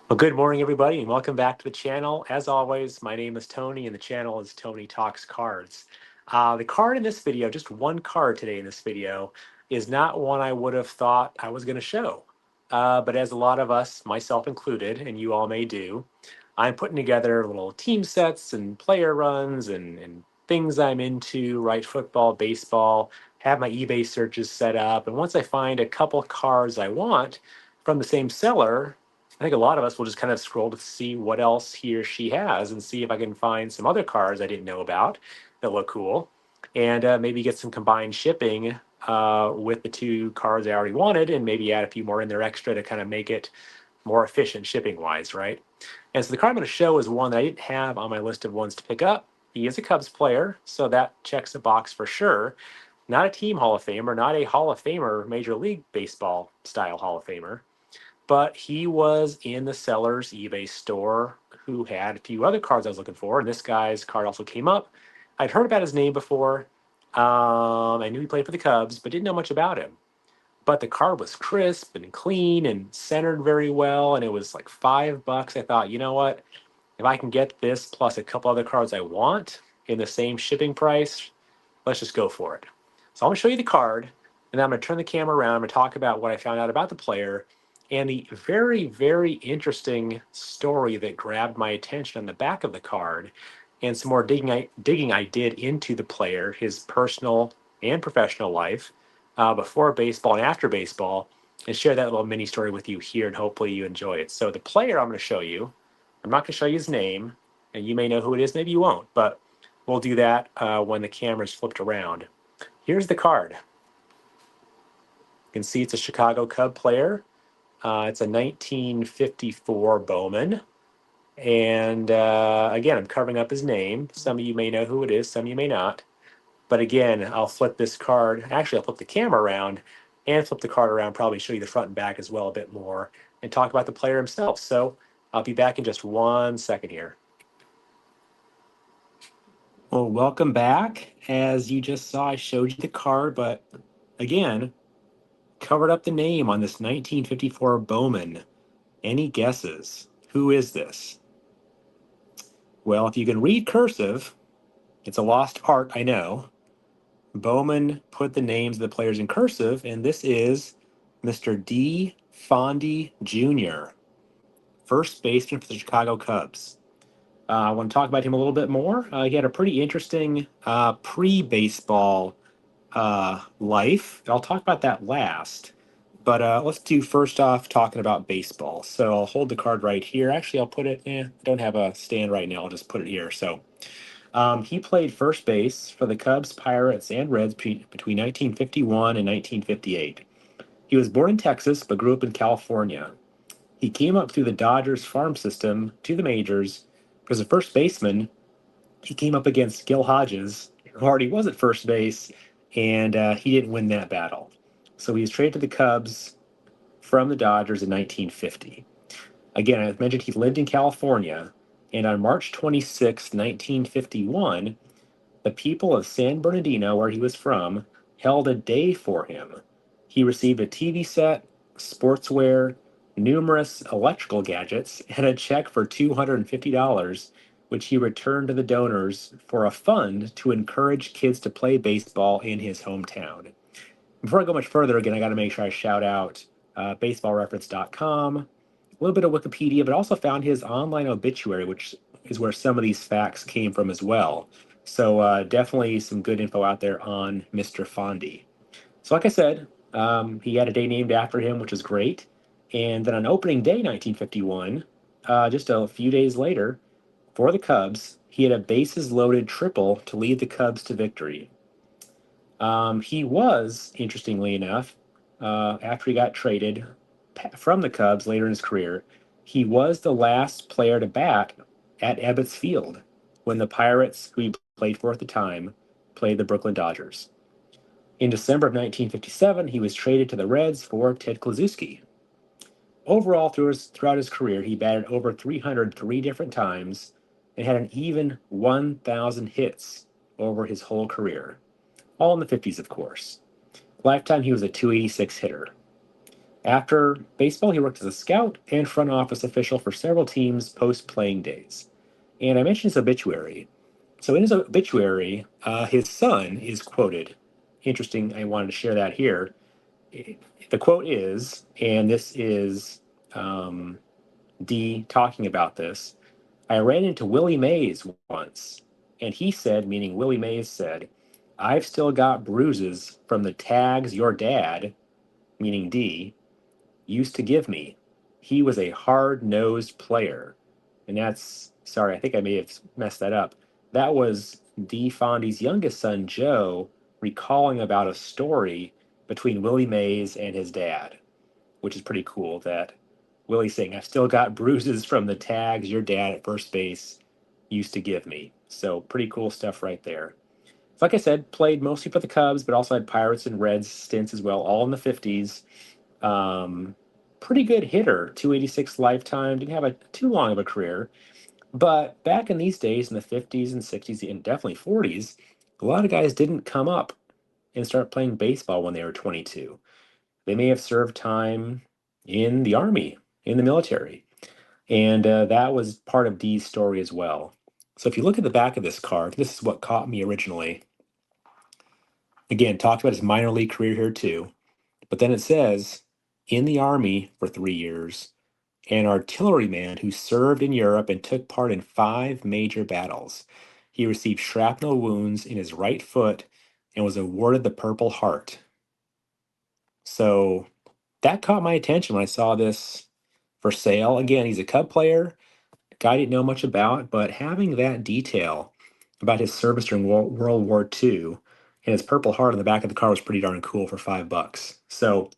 Well, good morning, everybody, and welcome back to the channel. As always, my name is Tony, and the channel is Tony Talks Cards. The card in this video, just one card today in this video, is not one I would have thought I was going to show. But as a lot of us, myself included, and you all may do, I'm putting together little team sets and player runs and things I'm into, right? Football, baseball, have my eBay searches set up. And once I find a couple cards I want from the same seller, I think a lot of us will just kind of scroll to see what else he or she has and see if I can find some other cars I didn't know about that look cool and maybe get some combined shipping with the two cars I already wanted and maybe add a few more in there extra to kind of make it more efficient shipping wise, right? And so the card I'm going to show is one that I didn't have on my list of ones to pick up. He is a Cubs player, so that checks the box for sure. Not a team Hall of Famer, not a Hall of Famer, Major League Baseball style Hall of Famer, but he was in the seller's eBay store who had a few other cards I was looking for. And this guy's card also came up. I'd heard about his name before. I knew he played for the Cubs, but didn't know much about him. But the card was crisp and clean and centered very well. And it was like $5. I thought, you know what? If I can get this plus a couple other cards I want in the same shipping price, let's just go for it. So I'm going to show you the card, and then I'm going to turn the camera around. I'm going to talk about what I found out about the player and the very, very interesting story that grabbed my attention on the back of the card, and some more digging I did into the player, his personal and professional life, before baseball and after baseball, and share that little mini story with you here, and hopefully you enjoy it. So the player I'm going to show you, I'm not going to show you his name, and you may know who it is, maybe you won't, but we'll do that when the camera's flipped around. Here's the card. You can see it's a Chicago Cub player. It's a 1954 Bowman. And again, I'm covering up his name. Some of you may know who it is, some of you may not. But again, I'll flip this card. Actually, I'll flip the camera around and flip the card around, probably show you the front and back as well a bit more, and talk about the player himself. So I'll be back in just 1 second here. Well, welcome back. As you just saw, I showed you the card, but again, covered up the name on this 1954 Bowman. Any guesses? Who is this? Well, if you can read cursive, it's a lost art, I know. Bowman put the names of the players in cursive, and this is Mr. Dee Fondy Jr., first baseman for the Chicago Cubs. I want to talk about him a little bit more. He had a pretty interesting pre-baseball life. I'll talk about that last. But let's do first off talking about baseball. So I'll hold the card right here. Actually, I'll put it, I don't have a stand right now. I'll just put it here. So he played first base for the Cubs, Pirates, and Reds between 1951 and 1958. He was born in Texas, but grew up in California. He came up through the Dodgers farm system to the majors. As a first baseman, he came up against Gil Hodges, who already was at first base, and he didn't win that battle. So he was traded to the Cubs from the Dodgers in 1950. Again, I mentioned he lived in California, and on March 26, 1951, the people of San Bernardino, where he was from, held a day for him. He received a TV set, sportswear, numerous electrical gadgets, and a check for $250, which he returned to the donors for a fund to encourage kids to play baseball in his hometown. Before I go much further, again, I got to make sure I shout out baseballreference.com, a little bit of Wikipedia, but also found his online obituary, which is where some of these facts came from as well. So definitely some good info out there on Mr. Fondy. So like I said, he had a day named after him, which is great. And then on opening day 1951, just a few days later, for the Cubs, he had a bases loaded triple to lead the Cubs to victory. He was, interestingly enough, after he got traded from the Cubs later in his career, he was the last player to bat at Ebbets Field when the Pirates, who he played for at the time, played the Brooklyn Dodgers. In December of 1957, he was traded to the Reds for Ted Kluszewski. Overall, throughout his career, he batted over 303 different times and had an even 1,000 hits over his whole career. All in the 50s, of course. Lifetime, he was a 286 hitter. After baseball, he worked as a scout and front office official for several teams post playing days. And I mentioned his obituary. So in his obituary, his son is quoted. Interesting, I wanted to share that here. The quote is, and this is Dee talking about this, I ran into Willie Mays once, and he said, meaning Willie Mays said, I've still got bruises from the tags your dad, meaning Dee, used to give me. He was a hard nosed player. And that's, sorry, I think I may have messed that up. That was Dee Fondy's youngest son, Joe, recalling about a story between Willie Mays and his dad, which is pretty cool that Willie's saying, I've still got bruises from the tags your dad at first base used to give me. So pretty cool stuff right there. Like I said, played mostly for the Cubs, but also had Pirates and Reds stints as well, all in the 50s. Um, Pretty good hitter, 286 lifetime. Didn't have a too long of a career, but back in these days, in the 50s and 60s and definitely 40s, a lot of guys didn't come up and start playing baseball when they were 22. They may have served time in the army, in the military, and that was part of Dee's story as well. So if you look at the back of this card, this is what caught me originally. Again, talked about his minor league career here too, but then it says in the army for 3 years, an artilleryman who served in Europe and took part in 5 major battles. He received shrapnel wounds in his right foot and was awarded the Purple Heart. So that caught my attention when I saw this for sale. Again, he's a Cub player, a guy I didn't know much about, but having that detail about his service during World War II and his Purple Heart on the back of the car was pretty darn cool for $5. So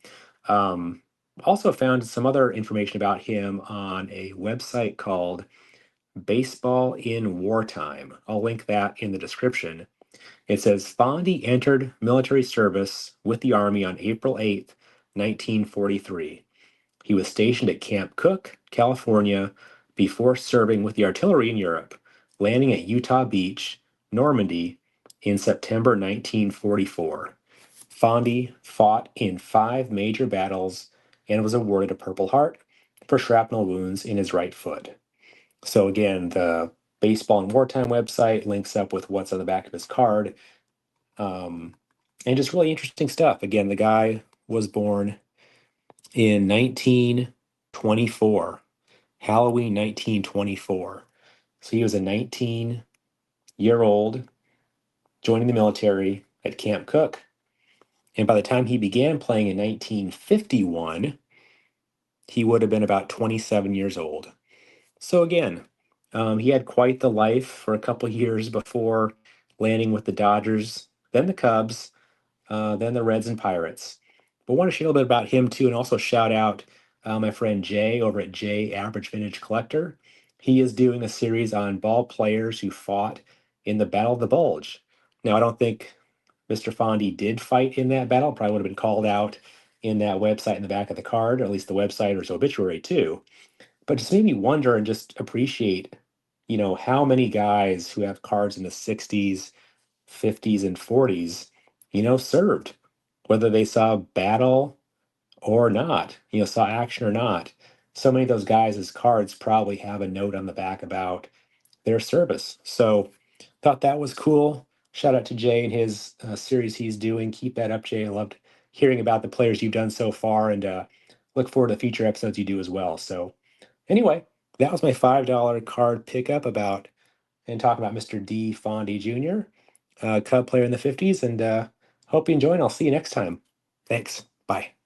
um, also found some other information about him on a website called Baseball in Wartime. I'll link that in the description. It says Fondy entered military service with the Army on April 8th, 1943. He was stationed at Camp Cook, California, before serving with the artillery in Europe, landing at Utah Beach, Normandy, in September 1944. Fondy fought in 5 major battles and was awarded a Purple Heart for shrapnel wounds in his right foot. So, again, the Baseball in Wartime website links up with what's on the back of his card. And just really interesting stuff. Again, the guy was born in 1924, Halloween 1924. So he was a 19-year-old joining the military at Camp Cook. And by the time he began playing in 1951, he would have been about 27 years old. So again, he had quite the life for a couple years before landing with the Dodgers, then the Cubs, then the Reds and Pirates. But I want to share a little bit about him too, and also shout out my friend Jay over at Jay Average Vintage Collector. He is doing a series on ball players who fought in the Battle of the Bulge. Now, I don't think Mr. Fondy did fight in that battle, probably would have been called out in that website in the back of the card, or at least the website or his obituary too. But just made me wonder and just appreciate, how many guys who have cards in the 60s, 50s, and 40s, served, whether they saw battle or not, saw action or not. So many of those guys' cards probably have a note on the back about their service. So thought that was cool. Shout out to Jay and his series he's doing. Keep that up, Jay. I loved hearing about the players you've done so far, and look forward to future episodes you do as well. So anyway, that was my $5 card pickup about and talking about Mr. Dee Fondy Jr., Cub player in the 50s, and hope you enjoy, and I'll see you next time. Thanks. Bye.